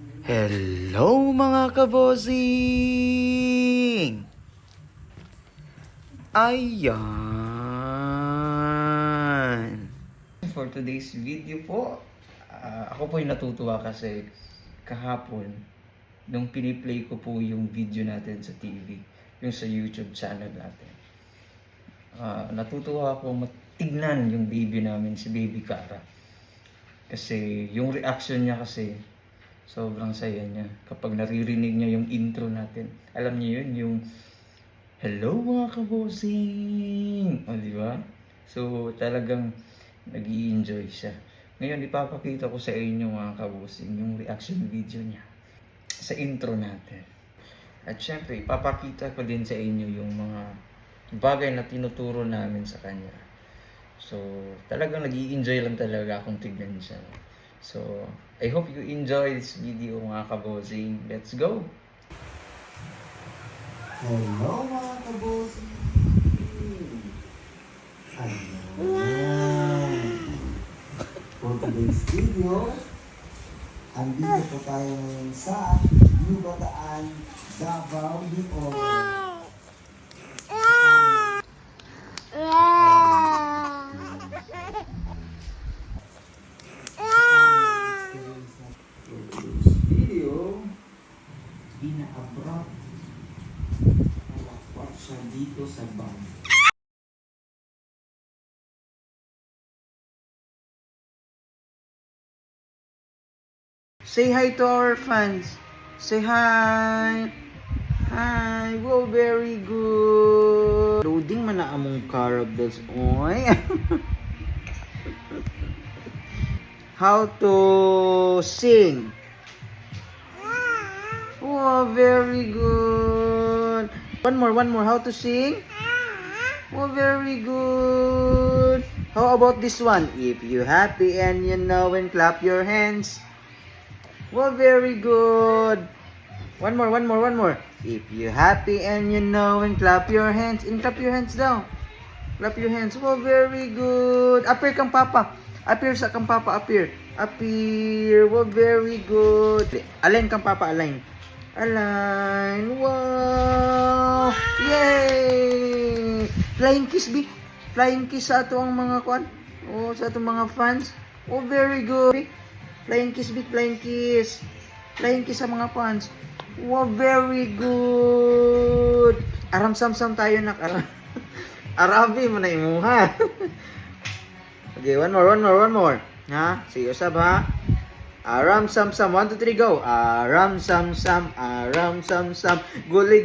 Hello mga kabosing! Ayan! For today's video po, ako po yung natutuwa kasi kahapon, nung piniplay ko po yung video natin sa TV, yung sa YouTube channel natin. Natutuwa ako matignan yung baby namin, si Baby Cara. Kasi yung reaction niya kasi, sobrang saya niya kapag naririnig niya yung intro natin. Alam niyo yun, yung hello mga kabosing! O, di ba? So, talagang nag-i-enjoy siya. Ngayon, ipapakita ko sa inyo mga kabosing yung reaction video niya sa intro natin. At syempre, ipapakita ko din sa inyo yung mga bagay na tinuturo namin sa kanya. So, talagang nag-i-enjoy lang talaga akong tignan siya. So, I hope you enjoy this video mga kabosing. Let's go! Hello mga kabosing! Ayan! For today's video, andito po tayo ngayon sa New Bataan, Davao, Bicol. Video, ina-abroad malakpat siya dito sa band. Say hi to our fans. Say hi. Hi. Wow, very good. Loading man na among characters. Oy. How to sing. Wow, very good. One more. How to sing? Oh, very good. How about this one? If you happy and you know and clap your hands. Well, very good. One more. If you happy and you know and clap your hands. And clap your hands down. Clap your hands. Well, very good. Appear kang papa. Appear sa kang papa. Appear. Well, very good. Align kang papa. Align. Wow. Yay. Flying kiss, B. Flying kiss sa ato ang mga kwan. Oh, sa atong mga fans. Oh, very good. Flying kiss, big flying kiss. Flying kiss sa mga fans. Wow, very good. Aram sam tayo nak. Arabi mo na imuha. Okay, one more. Ha? Sige, usab ha. Aram sam. 1, 2, 3, go. Aram sam. Guli.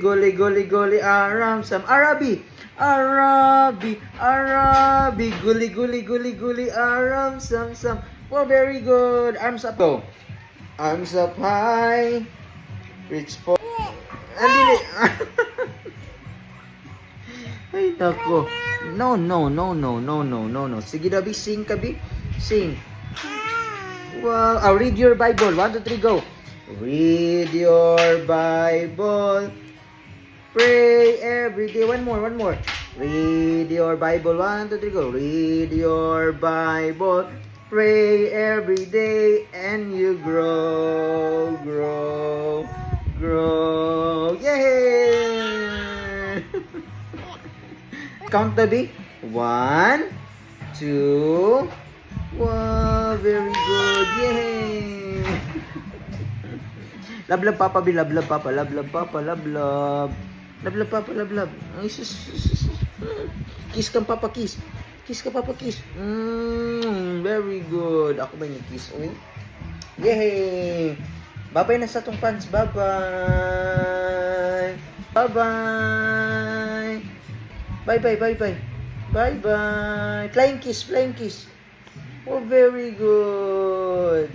Aram sam. Arabi. Guli. Aram sam. Well, very good. Arms up, go. Arms up high. Reach for. Andili. Ay, nako. No. Sige, Dabi, sing ka, Bi. Sing. Wow. Read your Bible. 1, 2, 3, go. Read your Bible. Pray every day. One more. Read your Bible. 1, 2, 3, go. Read your Bible. Pray every day and you grow. Yay! Count the B. 1, 2. Wow, very good. Yay! Love papa B. Love papa. Love papa. Ay, kiss kang papa, kiss. Kiss ka, Papa, kiss. Very good. Ako ba yung kiss? Uy. Yay! Bye-bye na sa itong fans. Bye-bye. Bye-bye. Flying kiss. Oh, very good.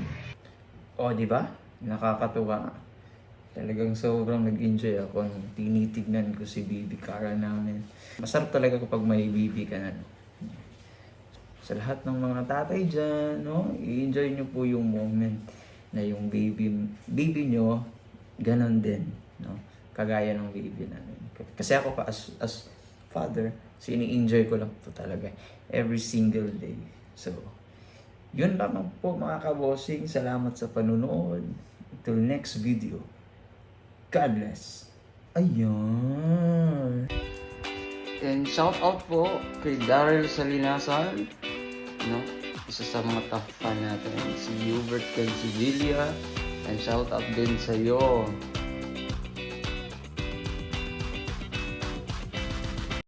Oh, di ba? Nakakatuwa. Talagang sobrang nag-enjoy ako nung tinitignan ko si Baby Cara namin. Masarap talaga kapag may baby ka na. Sa lahat ng mga tatay dyan, no? I-enjoy nyo po yung moment na yung baby nyo, ganon din, no? Kagaya ng baby namin. Kasi ako pa as father, ini-enjoy ko lang po talaga every single day. So, yun lamang po mga kabosing. Salamat sa panunood. Till next video. God bless. Ayan. And shout out po kay Daryl Salinasan, no? Isa sa mga top fan natin, si Hubert Cancivilla. And shout out din sa iyo,